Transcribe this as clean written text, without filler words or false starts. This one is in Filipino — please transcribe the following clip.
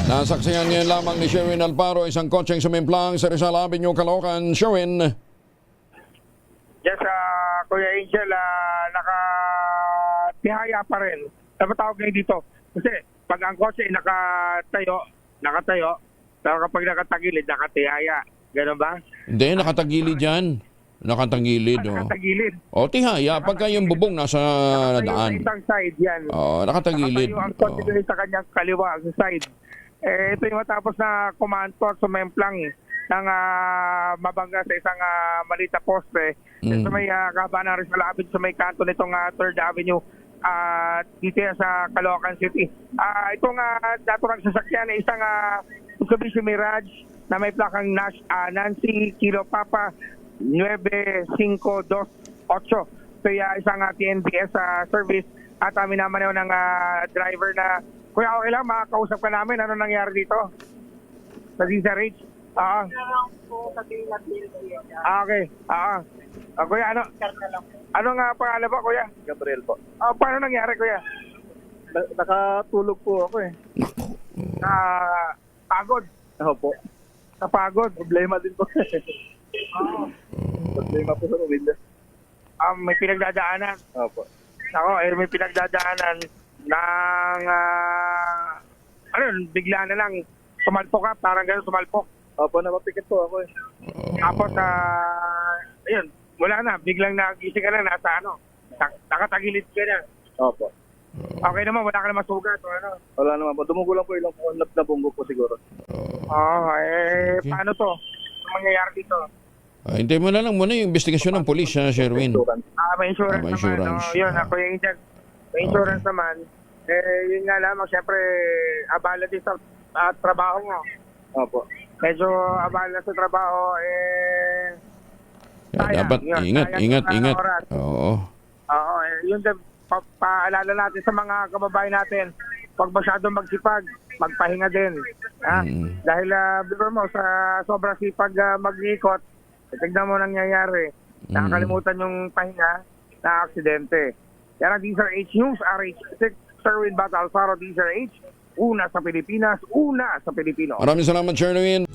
Nasaksihan ngayon lamang ni Sherwin Alparo isang kotseng sumimplang sa Rizal Avenue, Caloocan. Sherwin. Yes, Kuya Angel, nakatihaya pa rin. Napatawag ngayon dito. Kasi pag ang kotse nakatayo, pero kapag nakatagilid, nakatihaya. Ganun ba? Hindi, nakatagilid yan. Nakatagilid. Nakatagilid. O, tihaya. Pagka yung bubong nasa Nakatayo daan. sa isang side yan. O, nakatagilid. Nakatayo ang kotse dito sa kanyang kaliwa, sa side. Ito yung matapos na kumanto, sumemplang ng mabangga sa isang malita poste. Sa may kabaan ng Rizal Avenue, sa may kanto nitong 3rd Avenue dito sa Caloocan City. Itong naturang sasakyan ay isang Mitsubishi Mirage na may plakang Nancy Kilo Papa 9528. Ito yung isang TNBS service at minamaneho ng driver na, Kuya, okay lang, makakausap ka namin. Ano nangyari dito? Sa DZRH? Okay. Kuya, ano nga pangalan po, Kuya? Gabriel po. Paano nangyari, Kuya? Nakatulog po ako eh. Pagod. Ako po. Napagod. Problema din po. Problema po sa pamilya. May pinagdadaanan. Opo. Ako, may pinagdadaanan ng bigla na lang sumalpok ka, parang gano'n sumalpok. Opo, napapikit po ako eh. Tapos, ayun, wala na, biglang nagising ka na, nasa nakatagilid ka na. Opo. Okay naman, wala ka na masugat o ano. Wala naman po. Dumugo lang po ilang na bunggo po siguro. Okay. Paano to? Ano mangyayari dito? Hintay mo na lang muna yung investigasyon ng polis, Sherwin. May insurance May naman. insurance. Yun, ako yung agent. May insurance naman. Yun nga lamang, syempre, abala din sa trabaho mo. Opo. Medyo abala sa trabaho, Kaya sayang. dapat Yun, ingat. sayang yung oras. Oo. Oo, yun din, paalala natin sa mga kababayan natin, huwag masyadong magsipag, magpahinga din. Dahil, before mo, sa sobrang sipag mag-iikot, tignan mo nangyayari. Nakakalimutan yung pahinga na aksidente. Yan ang DZRH News, RH6, Sherwin Bata Alfaro, DZRH, una sa Pilipinas, una sa Pilipino. Maraming salamat, Sherwin.